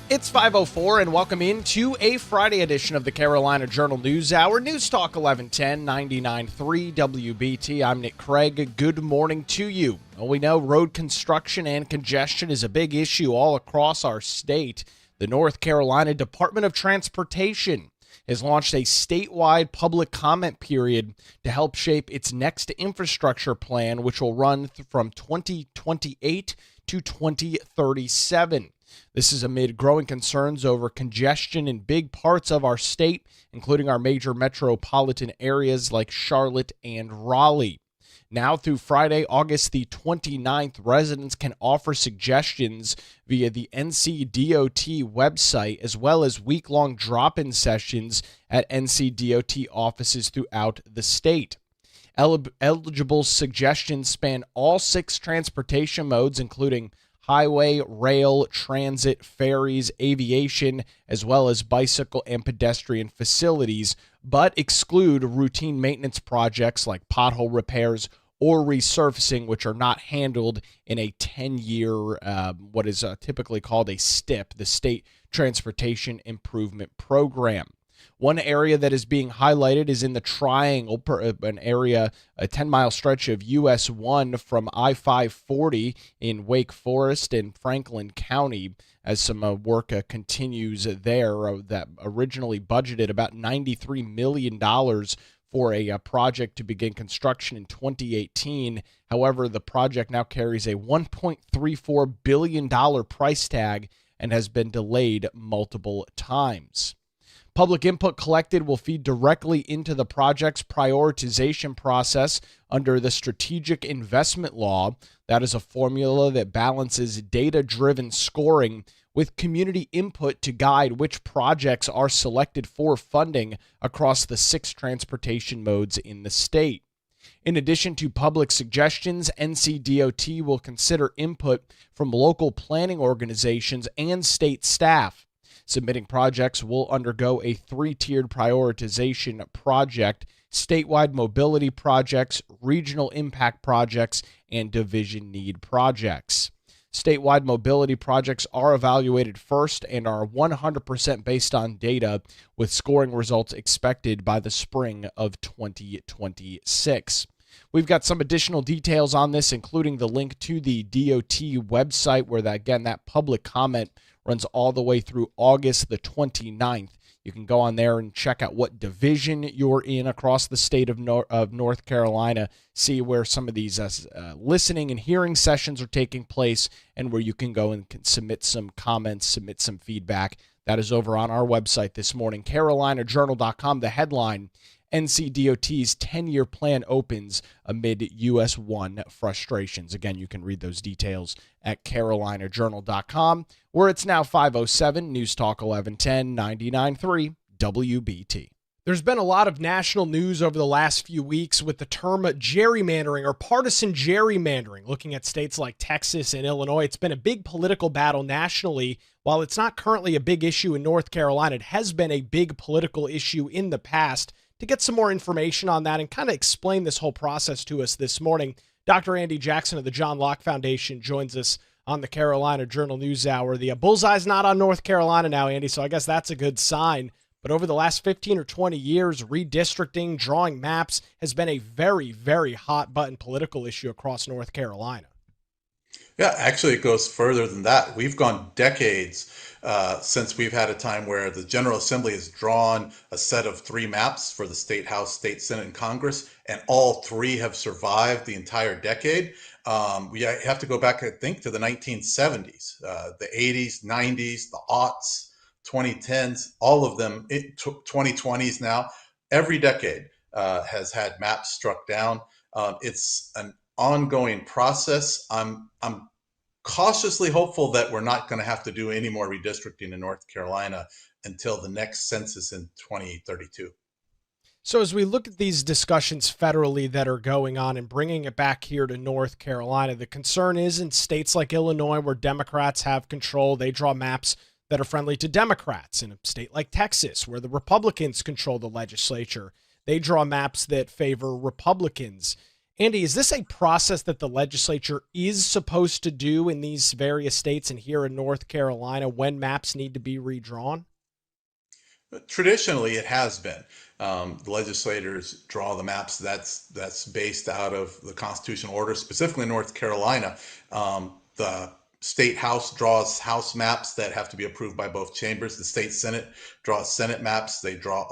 It's 5:04 and welcome into a Friday edition of the Carolina Journal News Hour. News Talk 1110 99.3 WBT. I'm Nick Craig. Good morning to you. Well, we know road construction and congestion is a big issue all across our state. The North Carolina Department of Transportation has launched a statewide public comment period to help shape its next infrastructure plan, which will run from 2028 to 2037. This is amid growing concerns over congestion in big parts of our state, including our major metropolitan areas like Charlotte and Raleigh. Now through Friday, August the 29th, residents can offer suggestions via the NCDOT website, as well as week-long drop-in sessions at NCDOT offices throughout the state. Eligible suggestions span all 6 transportation modes, including highway, rail, transit, ferries, aviation, as well as bicycle and pedestrian facilities, but exclude routine maintenance projects like pothole repairs or resurfacing, which are not handled in a 10-year, what is typically called a STIP, the State Transportation Improvement Program. One area that is being highlighted is in the Triangle, an area, a 10-mile stretch of US 1 from I-540 in Wake Forest and Franklin County, as some work continues there that originally budgeted about $93 million for a project to begin construction in 2018. However, the project now carries a $1.34 billion price tag and has been delayed multiple times. Public input collected will feed directly into the project's prioritization process under the Strategic Investment Law. That is a formula that balances data-driven scoring with community input to guide which projects are selected for funding across the 6 transportation modes in the state. In addition to public suggestions, NCDOT will consider input from local planning organizations and state staff. Submitting projects will undergo a 3-tiered prioritization project, statewide mobility projects, regional impact projects, and division need projects. Statewide mobility projects are evaluated first and are 100% based on data, with scoring results expected by the spring of 2026. We've got some additional details on this, including the link to the DOT website where, that public comment runs all the way through August the 29th. You can go on there and check out what division you're in across the state of North Carolina, see where some of these listening and hearing sessions are taking place, and where you can go and submit some comments, submit some feedback. That is over on our website this morning, carolinajournal.com. The headline: NCDOT's 10-year plan opens amid US 1 frustrations. Again, you can read those details at carolinajournal.com, where it's now 5:07, News Talk 1110 99.3 WBT. There's been a lot of national news over the last few weeks with the term gerrymandering or partisan gerrymandering, looking at states like Texas and Illinois. It's been a big political battle nationally. While it's not currently a big issue in North Carolina, it has been a big political issue in the past. To get some more information on that and kind of explain this whole process to us this morning, Dr. Andy Jackson of the John Locke Foundation joins us on the Carolina Journal News Hour. The bullseye's not on North Carolina now, Andy, so I guess that's a good sign. But over the last 15 or 20 years, redistricting, drawing maps has been a very, very hot-button political issue across North Carolina. Yeah, actually, it goes further than that. We've gone decades since we've had a time where the General Assembly has drawn a set of 3 maps for the State House, State Senate, and Congress, and all 3 have survived the entire decade. We have to go back, I think, to the 1970s, the 80s, 90s, the aughts, 2010s, all of them, 2020s now. Every decade has had maps struck down. It's an ongoing process. I'm cautiously hopeful that we're not going to have to do any more redistricting in North Carolina until the next census in 2032. So as we look at these discussions federally that are going on and bringing it back here to North Carolina, the concern is in states like Illinois, where Democrats have control, they draw maps that are friendly to Democrats. In a state like Texas, where the Republicans control the legislature, they draw maps that favor Republicans. Andy, is this a process that the legislature is supposed to do in these various states and here in North Carolina when maps need to be redrawn? Traditionally, it has been. The legislators draw the maps. That's based out of the constitutional order, specifically in North Carolina. The state house draws house maps that have to be approved by both chambers. The state senate draws senate maps. They draw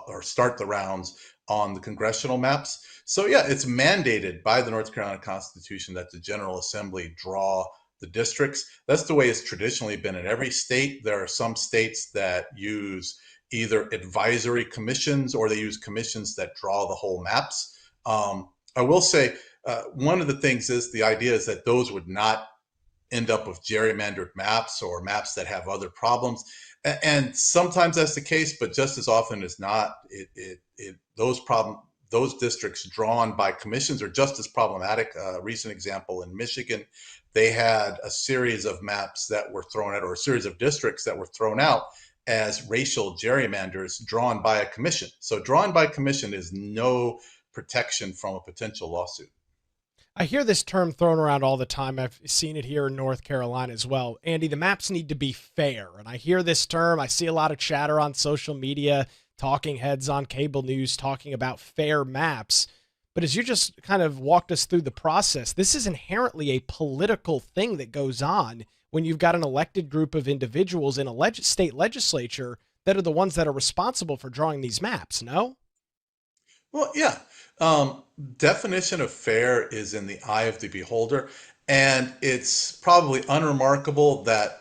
or start the rounds on the congressional maps. So yeah, it's mandated by the North Carolina Constitution that the General Assembly draw the districts. That's the way it's traditionally been in every state. There are some states that use either advisory commissions or they use commissions that draw the whole maps. I will say one of the things is the idea is that those would not end up with gerrymandered maps or maps that have other problems. And sometimes that's the case, but just as often as not, those districts drawn by commissions are just as problematic. A recent example in Michigan, they had a series of maps that were thrown out, or a series of districts that were thrown out as racial gerrymanders drawn by a commission. So drawn by commission is no protection from a potential lawsuit. I hear this term thrown around all the time. I've seen it here in North Carolina as well. Andy, the maps need to be fair. And I hear this term. I see a lot of chatter on social media, talking heads on cable news talking about fair maps. But as you just kind of walked us through the process, this is inherently a political thing that goes on when you've got an elected group of individuals in a state legislature that are the ones that are responsible for drawing these maps, no? Well, yeah. Definition of fair is in the eye of the beholder, and it's probably unremarkable that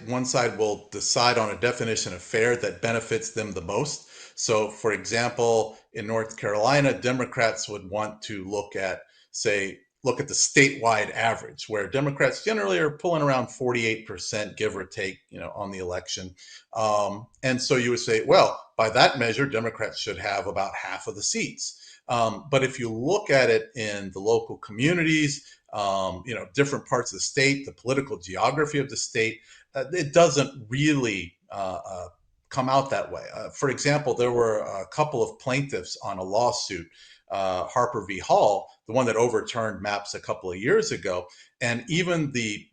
one side will decide on a definition of fair that benefits them the most. So, for example, in North Carolina, Democrats would want to look at the statewide average, where Democrats generally are pulling around 48%, give or take, on the election. And so you would say, well, by that measure, Democrats should have about half of the seats. But if you look at it in the local communities, different parts of the state, the political geography of the state, it doesn't really come out that way. For example, there were a couple of plaintiffs on a lawsuit, Harper v. Hall, the one that overturned maps a couple of years ago, and even the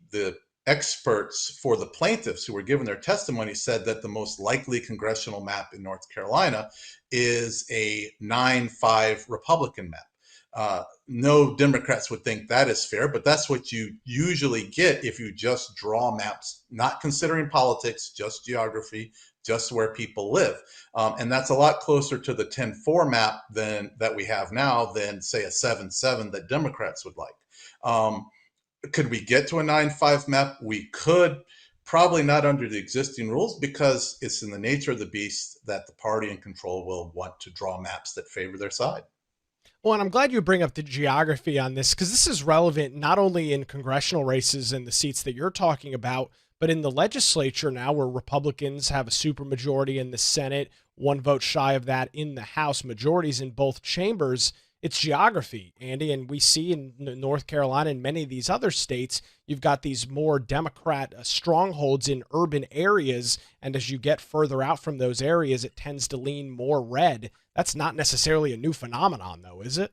experts for the plaintiffs who were given their testimony said that the most likely congressional map in North Carolina is a 9-5 Republican map. No Democrats would think that is fair, but that's what you usually get if you just draw maps, not considering politics, just geography, just where people live. And that's a lot closer to the 10-4 map that we have now than, say, a 7-7 that Democrats would like. Could we get to a 9-5 map? We could. Probably not under the existing rules, because it's in the nature of the beast that the party in control will want to draw maps that favor their side. Well, and I'm glad you bring up the geography on this because this is relevant not only in congressional races and the seats that you're talking about, but in the legislature now where Republicans have a supermajority in the Senate, one vote shy of that in the House, majorities in both chambers. It's geography, Andy, and we see in North Carolina and many of these other states, you've got these more Democrat strongholds in urban areas, and as you get further out from those areas, it tends to lean more red. That's not necessarily a new phenomenon, though, is it?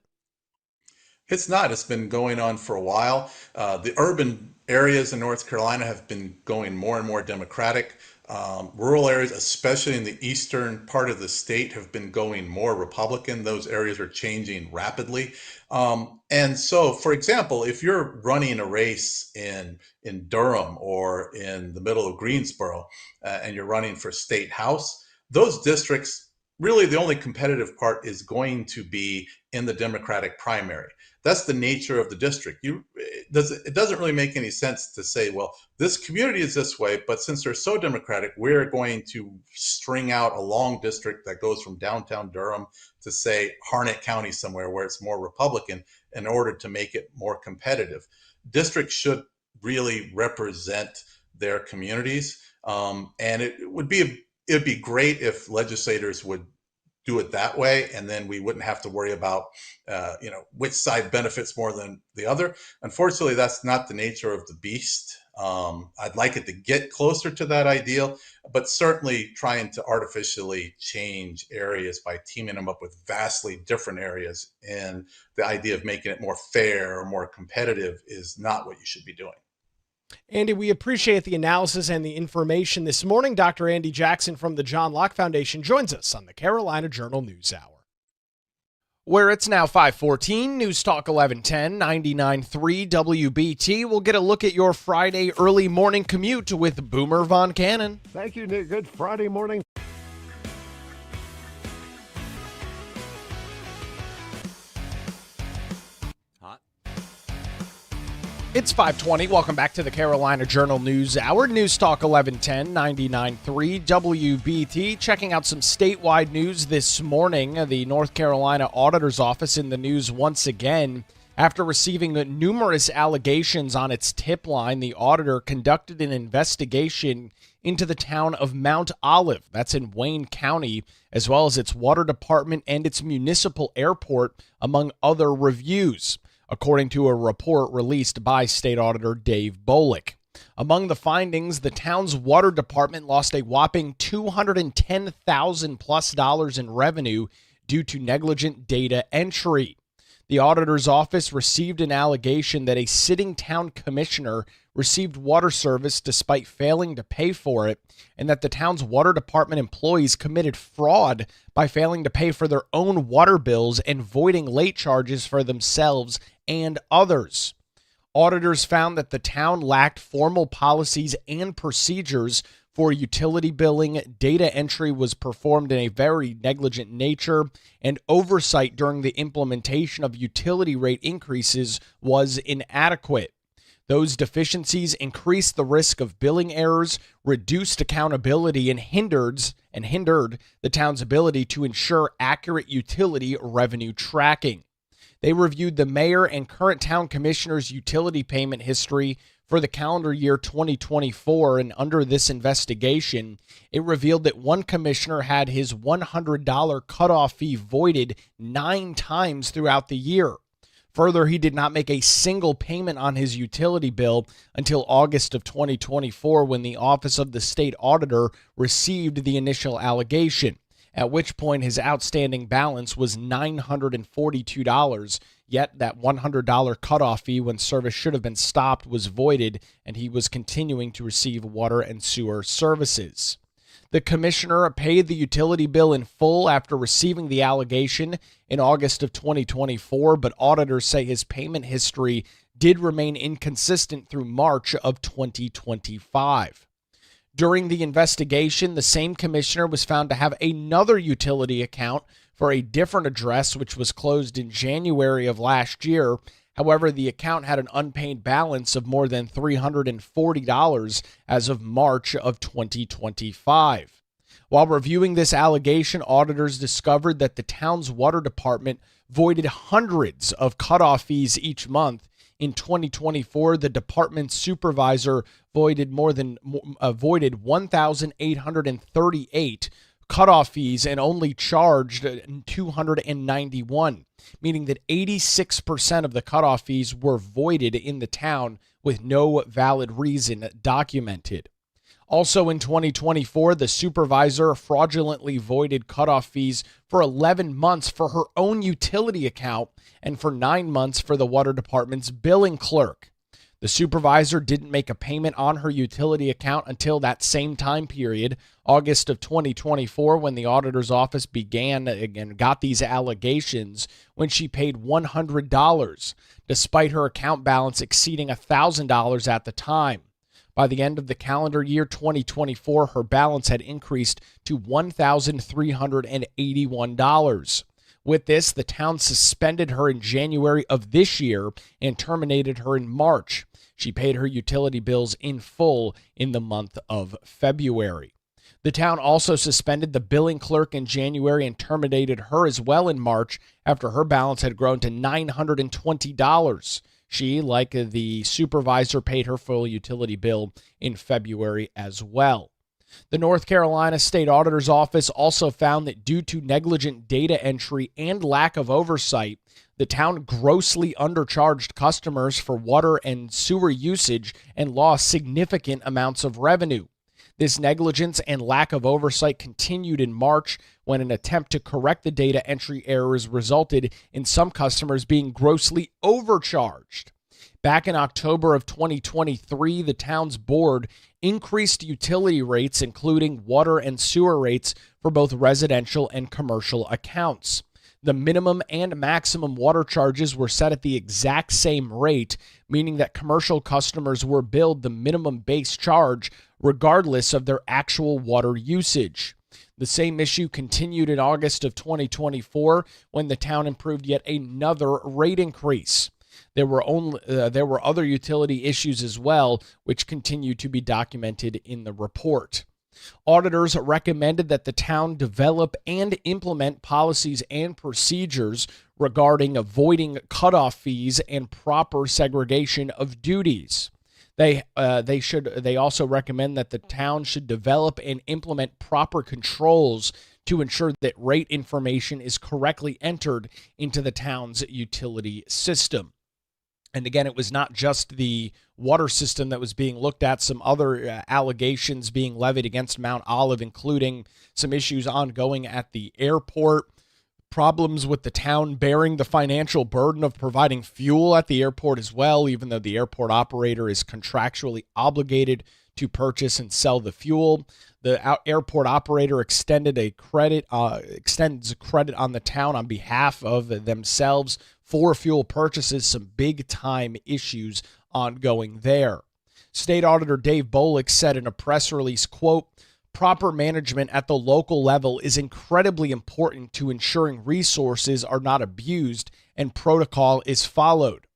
It's not. It's been going on for a while. The urban areas in North Carolina have been going more and more Democratic. Rural areas, especially in the eastern part of the state, have been going more Republican. Those areas are changing rapidly. And so, for example, if you're running a race in Durham or in the middle of Greensboro, and you're running for state house, those districts, really the only competitive part is going to be in the Democratic primary. That's the nature of the district. It doesn't really make any sense to say, well, this community is this way, but since they're so Democratic, we're going to string out a long district that goes from downtown Durham to, say, Harnett County somewhere where it's more Republican in order to make it more competitive. Districts should really represent their communities, and it'd be great if legislators would do it that way, and then we wouldn't have to worry about which side benefits more than the other. Unfortunately, that's not the nature of the beast. I'd like it to get closer to that ideal, but certainly trying to artificially change areas by teaming them up with vastly different areas, and the idea of making it more fair or more competitive is not what you should be doing. Andy, we appreciate the analysis and the information this morning. Dr. Andy Jackson from the John Locke Foundation joins us on the Carolina Journal News Hour. Where it's now 5:14, News Talk 1110, 99.3 WBT. We'll get a look at your Friday early morning commute with Boomer Von Cannon. Thank you, Nick. Good Friday morning. It's 5:20. Welcome back to the Carolina Journal News Hour. News Talk 1110, 99.3 WBT. Checking out some statewide news this morning. The North Carolina Auditor's Office in the news once again. After receiving numerous allegations on its tip line, the auditor conducted an investigation into the town of Mount Olive, that's in Wayne County, as well as its water department and its municipal airport, among other reviews, according to a report released by State Auditor Dave Bolick. Among the findings, the town's water department lost a whopping $210,000+ in revenue due to negligent data entry. The auditor's office received an allegation that a sitting town commissioner received water service despite failing to pay for it, and that the town's water department employees committed fraud by failing to pay for their own water bills and voiding late charges for themselves and others. Auditors found that the town lacked formal policies and procedures for utility billing, data entry was performed in a very negligent nature, and oversight during the implementation of utility rate increases was inadequate. Those deficiencies increased the risk of billing errors, reduced accountability, and hindered the town's ability to ensure accurate utility revenue tracking. They reviewed the mayor and current town commissioner's utility payment history for the calendar year 2024, and under this investigation, it revealed that one commissioner had his $100 cutoff fee voided 9 times throughout the year. Further, he did not make a single payment on his utility bill until August of 2024, when the Office of the State Auditor received the initial allegation, at which point his outstanding balance was $942, yet that $100 cutoff fee when service should have been stopped was voided, and he was continuing to receive water and sewer services. The commissioner paid the utility bill in full after receiving the allegation in August of 2024, but auditors say his payment history did remain inconsistent through March of 2025. During the investigation, the same commissioner was found to have another utility account for a different address, which was closed in January of last year. However, the account had an unpaid balance of more than $340 as of March of 2025. While reviewing this allegation, auditors discovered that the town's water department voided hundreds of cutoff fees each month. In 2024, the department's supervisor voided 1,838 cutoff fees and only charged 291, meaning that 86% of the cutoff fees were voided in the town with no valid reason documented. Also in 2024, the supervisor fraudulently voided cutoff fees for 11 months for her own utility account and for 9 months for the water department's billing clerk. The supervisor didn't make a payment on her utility account until that same time period, August of 2024, when the auditor's office got these allegations, when she paid $100, despite her account balance exceeding $1,000 at the time. By the end of the calendar year 2024, her balance had increased to $1,381. With this, the town suspended her in January of this year and terminated her in March. She paid her utility bills in full in the month of February. The town also suspended the billing clerk in January and terminated her as well in March after her balance had grown to $920. She, like the supervisor, paid her full utility bill in February as well. The North Carolina State Auditor's Office also found that due to negligent data entry and lack of oversight, The town grossly undercharged customers for water and sewer usage and lost significant amounts of revenue. This negligence and lack of oversight continued in March when an attempt to correct the data entry errors resulted in some customers being grossly overcharged. Back in October of 2023, the town's board increased utility rates, including water and sewer rates, for both residential and commercial accounts. The minimum and maximum water charges were set at the exact same rate, meaning that commercial customers were billed the minimum base charge regardless of their actual water usage. The same issue continued in August of 2024 when the town approved yet another rate increase. There were other utility issues as well, which continue to be documented in the report. Auditors recommended that the town develop and implement policies and procedures regarding avoiding cutoff fees and proper segregation of duties. They also recommend that the town should develop and implement proper controls to ensure that rate information is correctly entered into the town's utility system. And again, it was not just the water system that was being looked at, some other allegations being levied against Mount Olive, including some issues ongoing at the airport, problems with the town bearing the financial burden of providing fuel at the airport as well, even though the airport operator is contractually obligated to purchase and sell the fuel. The airport operator extends credit on the town on behalf of themselves for fuel purchases. Some big time issues ongoing there. State Auditor Dave Bolick said in a press release, quote, "Proper management at the local level is incredibly important to ensuring resources are not abused and protocol is followed.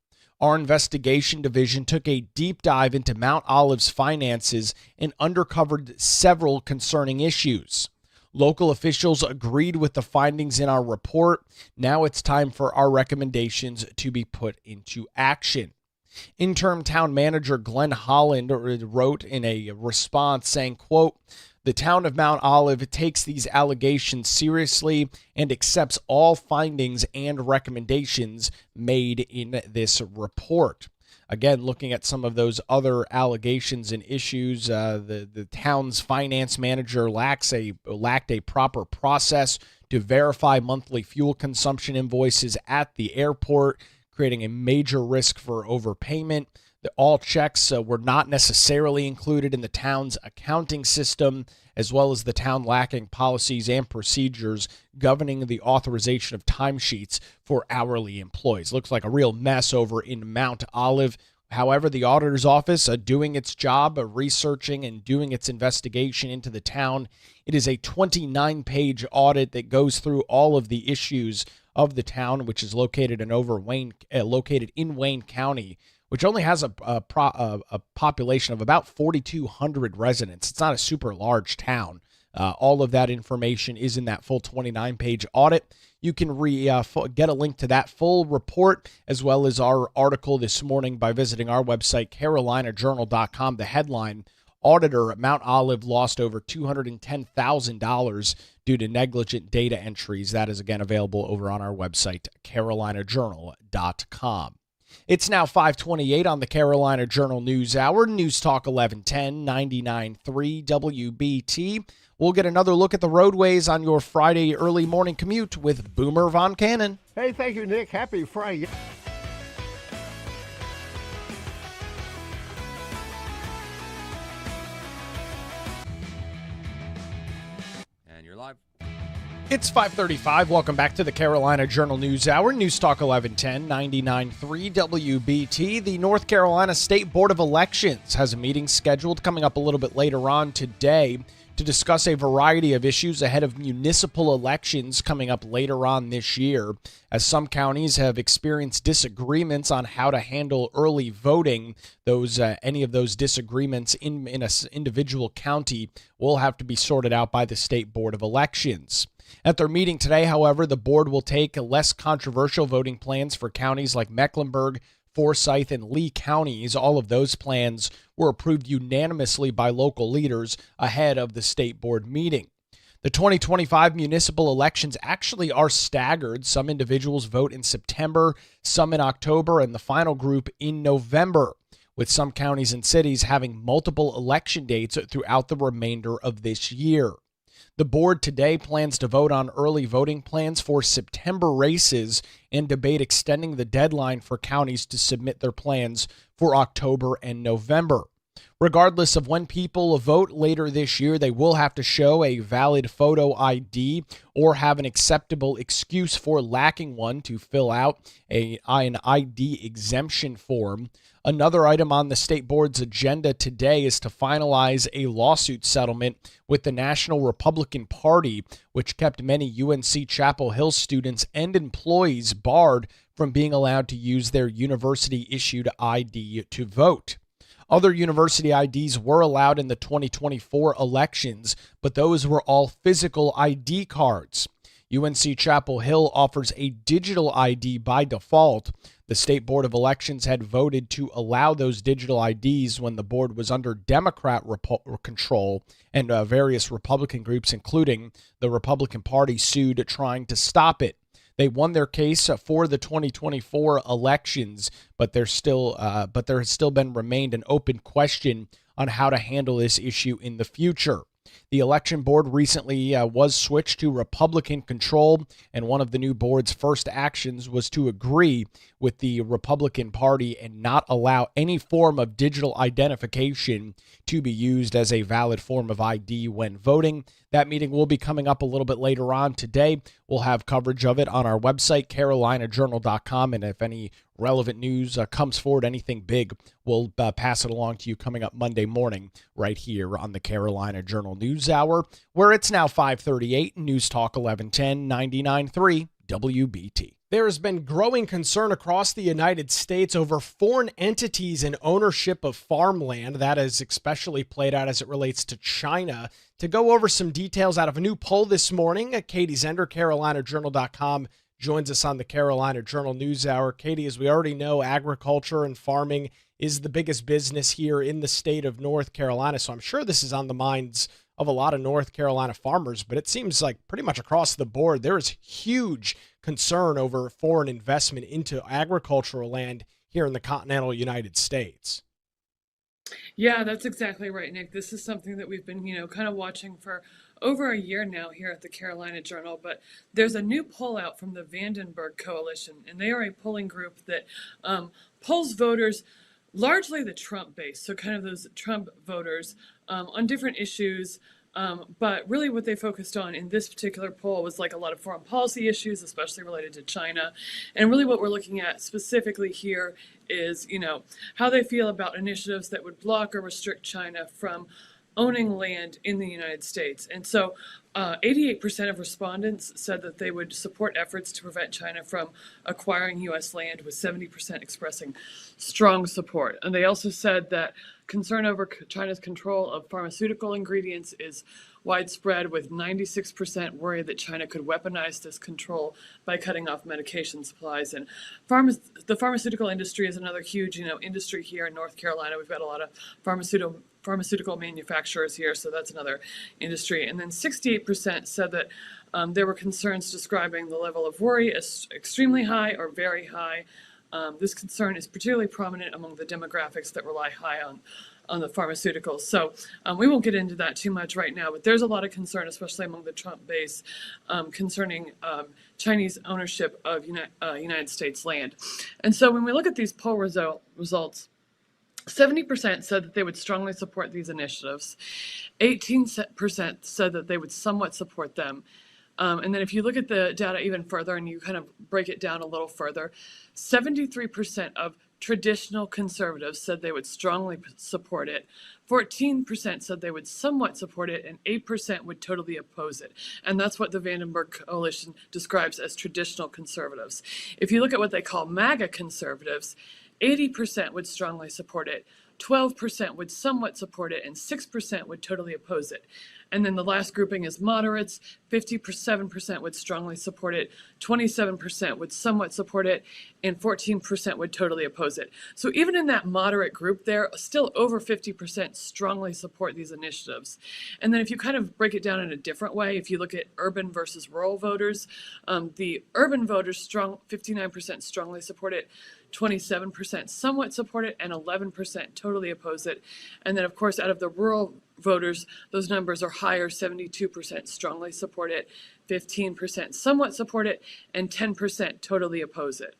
Our investigation division took a deep dive into Mount Olive's finances and uncovered several concerning issues. Local officials agreed with the findings in our report. Now it's time for our recommendations to be put into action." Interim town manager Glenn Holland wrote in a response saying, quote, "The town of Mount Olive takes these allegations seriously and accepts all findings and recommendations made in this report." Again, looking at some of those other allegations and issues, the town's finance manager lacked a proper process to verify monthly fuel consumption invoices at the airport, creating a major risk for overpayment. All checks were not necessarily included in the town's accounting system, as well as the town lacking policies and procedures governing the authorization of timesheets for hourly employees. Looks like a real mess over in Mount Olive. However, the auditor's office doing its job of researching and doing its investigation into the town. It is a 29-page audit that goes through all of the issues of the town, which is located in Wayne County, which only has a population of about 4,200 residents. It's not a super large town. All of that information is in that full 29-page audit. You can get a link to that full report as well as our article this morning by visiting our website, carolinajournal.com. The headline, "Auditor at Mount Olive lost over $210,000 due to negligent data entries." That is, again, available over on our website, carolinajournal.com. It's now 5:28 on the Carolina Journal News Hour. News Talk 1110, 99.3 WBT. We'll get another look at the roadways on your Friday early morning commute with Boomer Von Cannon. Hey, thank you, Nick. Happy Friday. And you're live. It's 5:35. Welcome back to the Carolina Journal News Hour. News Talk 1110, 99.3 WBT. The North Carolina State Board of Elections has a meeting scheduled coming up a little bit later on today to discuss a variety of issues ahead of municipal elections coming up later on this year, as some counties have experienced disagreements on how to handle early voting. Any of those disagreements in an individual county will have to be sorted out by the State Board of Elections. At their meeting today, however, the board will take less controversial voting plans for counties like Mecklenburg, Forsyth, and Lee counties. All of those plans were approved unanimously by local leaders ahead of the state board meeting. The 2025 municipal elections actually are staggered. Some individuals vote in September, some in October, and the final group in November, with some counties and cities having multiple election dates throughout the remainder of this year. The board today plans to vote on early voting plans for September races and debate extending the deadline for counties to submit their plans for October and November. Regardless of when people vote later this year, they will have to show a valid photo ID or have an acceptable excuse for lacking one to fill out an ID exemption form. Another item on the state board's agenda today is to finalize a lawsuit settlement with the National Republican Party, which kept many UNC Chapel Hill students and employees barred from being allowed to use their university-issued ID to vote. Other university IDs were allowed in the 2024 elections, but those were all physical ID cards. UNC Chapel Hill offers a digital ID by default. The State Board of Elections had voted to allow those digital IDs when the board was under Democrat control, and various Republican groups, including the Republican Party, sued trying to stop it. They won their case for the 2024 elections, but there has still been remained an open question on how to handle this issue in the future. The election board recently was switched to Republican control, and one of the new board's first actions was to agree with the Republican Party and not allow any form of digital identification to be used as a valid form of ID when voting. That meeting will be coming up a little bit later on today. We'll have coverage of it on our website, carolinajournal.com, and if any relevant news comes forward, anything big, we'll pass it along to you coming up Monday morning right here on the Carolina Journal News Hour, where it's now 5:38, News Talk 1110, 99.3 WBT. There has been growing concern across the United States over foreign entities and ownership of farmland. That is especially played out as it relates to China. To go over some details out of a new poll this morning, Katie Zender, CarolinaJournal.com, joins us on the Carolina Journal News Hour. Katie, as we already know, agriculture and farming is the biggest business here in the state of North Carolina, so I'm sure this is on the minds of a lot of North Carolina farmers, but it seems like pretty much across the board, there is huge concern over foreign investment into agricultural land here in the continental United States. Yeah, that's exactly right, Nick. This is something that we've been, kind of watching for over a year now here at the Carolina Journal. But there's a new poll out from the Vandenberg Coalition, and they are a polling group that polls voters, largely the Trump base, so kind of those Trump voters on different issues. But really what they focused on in this particular poll was like a lot of foreign policy issues, especially related to China. And really what we're looking at specifically here is, how they feel about initiatives that would block or restrict China from owning land in the United States. And so 88% of respondents said that they would support efforts to prevent China from acquiring U.S. land, with 70% expressing strong support. And they also said that concern over China's control of pharmaceutical ingredients is widespread, with 96% worried that China could weaponize this control by cutting off medication supplies. And the pharmaceutical industry is another huge, industry here in North Carolina. We've got a lot of pharmaceutical manufacturers here, so that's another industry. And then 68% said that there were concerns describing the level of worry as extremely high or very high. This concern is particularly prominent among the demographics that rely high on the pharmaceuticals. So we won't get into that too much right now, but there's a lot of concern, especially among the Trump base, concerning Chinese ownership of United States land. And so when we look at these poll results, 70% said that they would strongly support these initiatives. 18% said that they would somewhat support them. And then if you look at the data even further and you kind of break it down a little further, 73% of traditional conservatives said they would strongly support it. 14% said they would somewhat support it, and 8% would totally oppose it. And that's what the Vandenberg Coalition describes as traditional conservatives. If you look at what they call MAGA conservatives, 80% would strongly support it, 12% would somewhat support it, and 6% would totally oppose it. And then the last grouping is moderates. 57% would strongly support it, 27% would somewhat support it, and 14% would totally oppose it. So even in that moderate group there, still over 50% strongly support these initiatives. And then if you kind of break it down in a different way, if you look at urban versus rural voters, the urban voters 59% strongly support it, 27% somewhat support it, and 11% totally oppose it. And then, of course, out of the rural voters, those numbers are higher. 72% strongly support it, 15% somewhat support it, and 10% totally oppose it.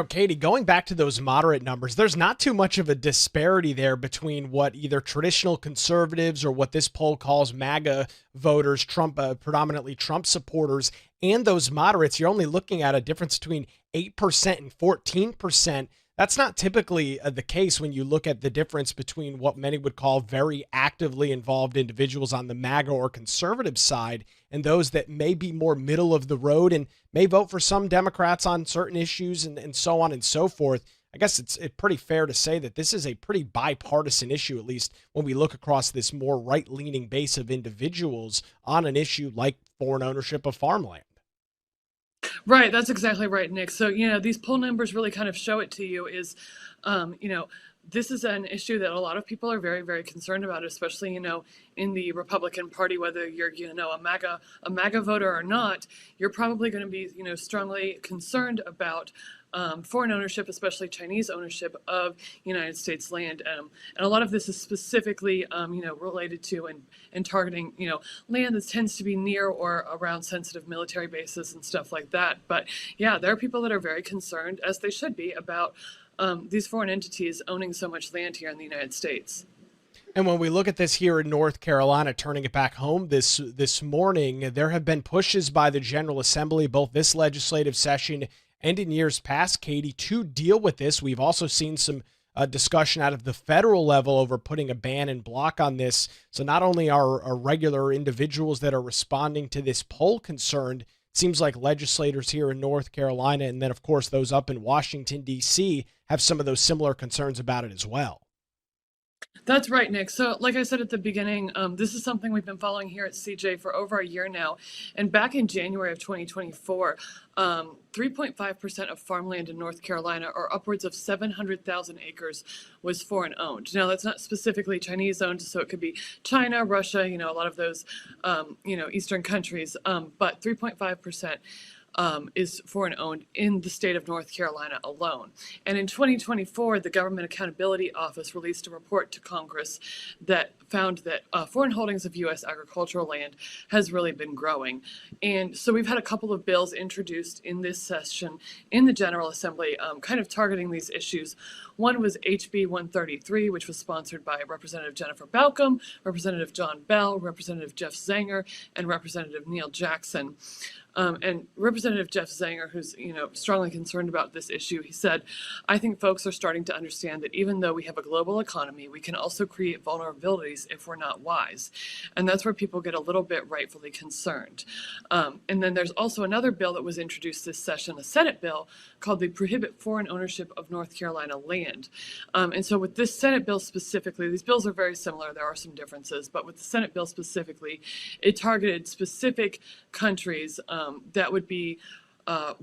Katie, going back to those moderate numbers, there's not too much of a disparity there between what either traditional conservatives or what this poll calls MAGA voters, predominantly Trump supporters, and those moderates. You're only looking at a difference between 8% and 14%. That's not typically the case when you look at the difference between what many would call very actively involved individuals on the MAGA or conservative side and those that may be more middle of the road and may vote for some Democrats on certain issues and so on and so forth. I guess it's pretty fair to say that this is a pretty bipartisan issue, at least when we look across this more right-leaning base of individuals on an issue like foreign ownership of farmland. Right, that's exactly right, Nick. So, these poll numbers really kind of show it to you is, this is an issue that a lot of people are very, very concerned about, especially, in the Republican Party, whether you're, a MAGA voter or not, you're probably going to be, strongly concerned about foreign ownership, especially Chinese ownership of United States land. And a lot of this is specifically, related to and targeting, land that tends to be near or around sensitive military bases and stuff like that. But yeah, there are people that are very concerned, as they should be, about these foreign entities owning so much land here in the United States. And when we look at this here in North Carolina, turning it back home this morning, there have been pushes by the General Assembly, both this legislative session and in years past, Katie, to deal with this. We've also seen some discussion out of the federal level over putting a ban and block on this. So not only are regular individuals that are responding to this poll concerned, it seems like legislators here in North Carolina, and then, of course, those up in Washington, D.C., have some of those similar concerns about it as well. That's right, Nick. So like I said at the beginning, this is something we've been following here at CJ for over a year now. And back in January of 2024, 3.5% of farmland in North Carolina, or upwards of 700,000 acres, was foreign owned. Now, that's not specifically Chinese owned, so it could be China, Russia, a lot of those, Eastern countries. But 3.5%. Is foreign owned in the state of North Carolina alone. And in 2024, the Government Accountability Office released a report to Congress that found that foreign holdings of U.S. agricultural land has really been growing. And so we've had a couple of bills introduced in this session in the General Assembly kind of targeting these issues. One was HB 133, which was sponsored by Representative Jennifer Balcom, Representative John Bell, Representative Jeff Zenger, and Representative Neil Jackson. And Representative Jeff Zenger, who's strongly concerned about this issue, he said, "I think folks are starting to understand that even though we have a global economy, we can also create vulnerabilities if we're not wise." And that's where people get a little bit rightfully concerned. And then there's also another bill that was introduced this session, a Senate bill called the Prohibit Foreign Ownership of North Carolina Land. And so with this Senate bill specifically, these bills are very similar. There are some differences, but with the Senate bill specifically, it targeted specific countries that would be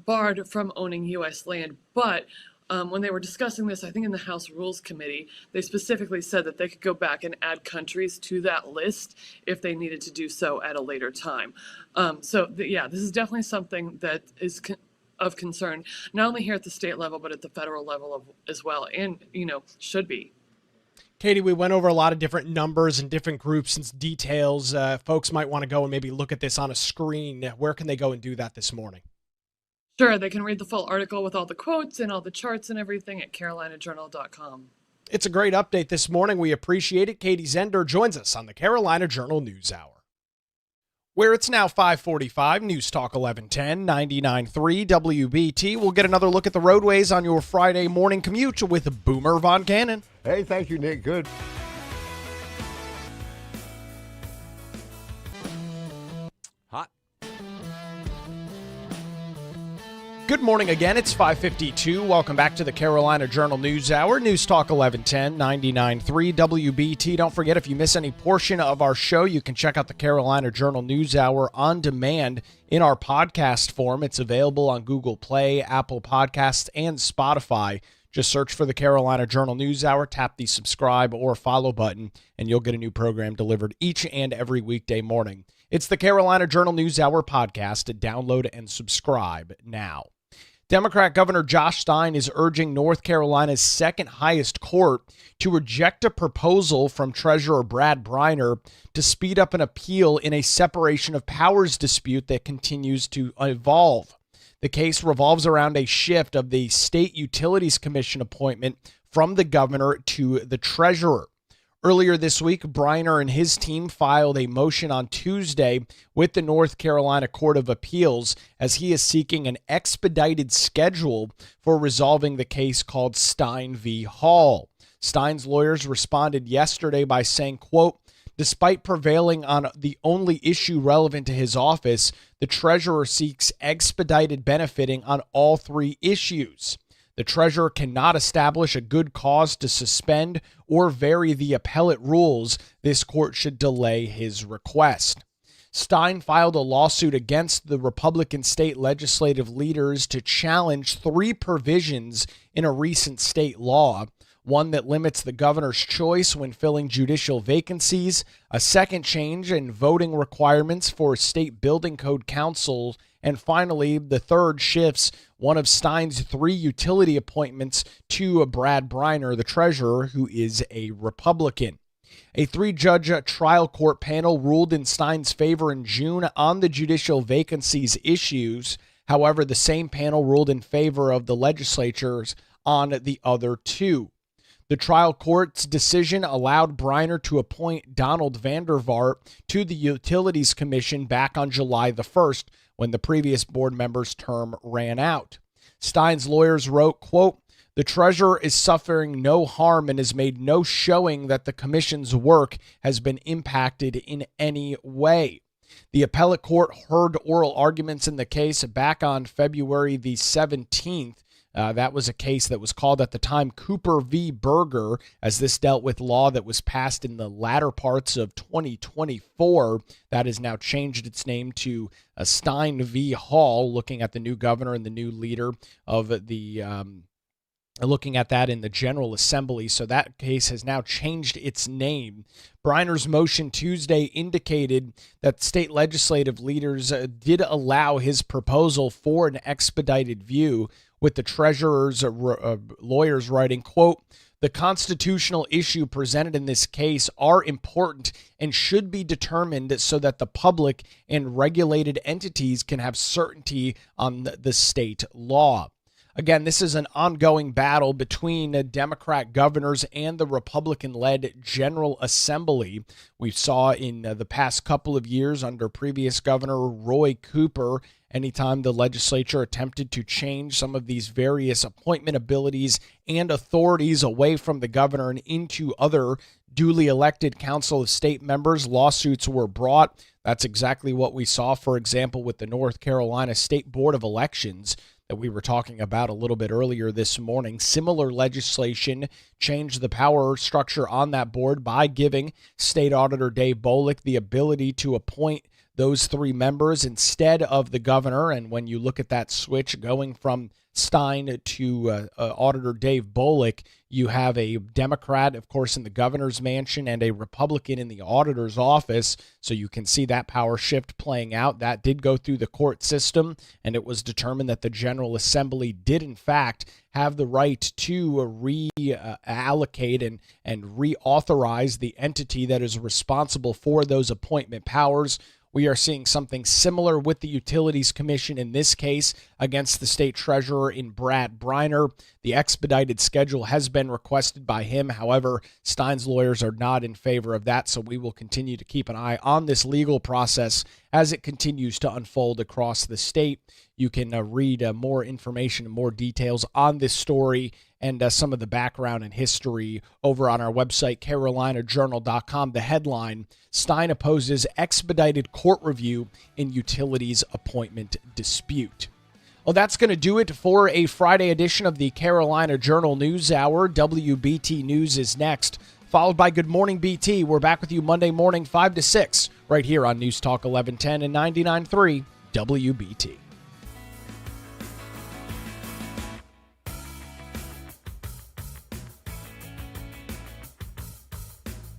barred from owning U.S. land. But when they were discussing this, I think in the House Rules Committee, they specifically said that they could go back and add countries to that list if they needed to do so at a later time. This is definitely something that is of concern, not only here at the state level, but at the federal level as well, and, should be. Katie, we went over a lot of different numbers and different groups and details. Folks might want to go and maybe look at this on a screen. Where can they go and do that this morning? Sure, they can read the full article with all the quotes and all the charts and everything at carolinajournal.com. It's a great update this morning. We appreciate it. Katie Zender joins us on the Carolina Journal News Hour, where it's now 5:45, News Talk 1110, 99.3 WBT. We'll get another look at the roadways on your Friday morning commute with Boomer Von Cannon. Hey, thank you, Nick. Good. Hot. Good morning again. It's 5:52. Welcome back to the Carolina Journal News Hour. News Talk 1110 99.3 WBT. Don't forget, if you miss any portion of our show, you can check out the Carolina Journal News Hour on demand in our podcast form. It's available on Google Play, Apple Podcasts, and Spotify. Just search for the Carolina Journal News Hour, tap the subscribe or follow button, and you'll get a new program delivered each and every weekday morning. It's the Carolina Journal News Hour podcast. Download and subscribe now. Democrat Governor Josh Stein is urging North Carolina's second highest court to reject a proposal from Treasurer Brad Briner to speed up an appeal in a separation of powers dispute that continues to evolve. The case revolves around a shift of the State Utilities Commission appointment from the governor to the treasurer. Earlier this week, Briner and his team filed a motion on Tuesday with the North Carolina Court of Appeals as he is seeking an expedited schedule for resolving the case called Stein v. Hall. Stein's lawyers responded yesterday by saying, quote, "Despite prevailing on the only issue relevant to his office, the treasurer seeks expedited benefiting on all three issues. The treasurer cannot establish a good cause to suspend or vary the appellate rules. This court should delay his request." Stein filed a lawsuit against the Republican state legislative leaders to challenge three provisions in a recent state law. One that limits the governor's choice when filling judicial vacancies, a second change in voting requirements for state building code council, and finally, the third shifts one of Stein's three utility appointments to Brad Briner, the treasurer, who is a Republican. A three-judge trial court panel ruled in Stein's favor in June on the judicial vacancies issues. However, the same panel ruled in favor of the legislatures on the other two. The trial court's decision allowed Briner to appoint Donald Vandervaart to the Utilities Commission back on July the 1st, when the previous board member's term ran out. Stein's lawyers wrote, quote, "The treasurer is suffering no harm and has made no showing that the commission's work has been impacted in any way." The appellate court heard oral arguments in the case back on February the 17th. That was a case that was called at the time Cooper v. Berger, as this dealt with law that was passed in the latter parts of 2024. That has now changed its name to Stein v. Hall, looking at the new governor and the new leader of the looking at that in the General Assembly. So that case has now changed its name. Briner's motion Tuesday indicated that state legislative leaders did allow his proposal for an expedited view, with the treasurer's lawyers writing, quote, "The constitutional issue presented in this case are important and should be determined so that the public and regulated entities can have certainty on the state law." Again, this is an ongoing battle between Democrat governors and the Republican-led General Assembly. We saw in the past couple of years under previous Governor Roy Cooper, anytime the legislature attempted to change some of these various appointment abilities and authorities away from the governor and into other duly elected Council of State members, lawsuits were brought. That's exactly what we saw, for example, with the North Carolina State Board of Elections that we were talking about a little bit earlier this morning. Similar legislation changed the power structure on that board by giving State Auditor Dave Bolick the ability to appoint those three members instead of the governor. And when you look at that switch going from Stein to Auditor Dave Bolick, you have a Democrat, of course, in the governor's mansion and a Republican in the auditor's office. So you can see that power shift playing out. That did go through the court system, and it was determined that the General Assembly did, in fact, have the right to reallocate and reauthorize the entity that is responsible for those appointment powers. We are seeing something similar with the Utilities Commission in this case against the state treasurer in Brad Briner. The expedited schedule has been requested by him. However, Stein's lawyers are not in favor of that, so we will continue to keep an eye on this legal process as it continues to unfold across the state. You can read more information and more details on this story and some of the background and history over on our website, carolinajournal.com. The headline, Stein opposes expedited court review in utilities appointment dispute. Well, that's going to do it for a Friday edition of the Carolina Journal News Hour. WBT News is next, followed by Good Morning BT. We're back with you Monday morning 5 to 6 right here on News Talk 1110 and 99.3 WBT.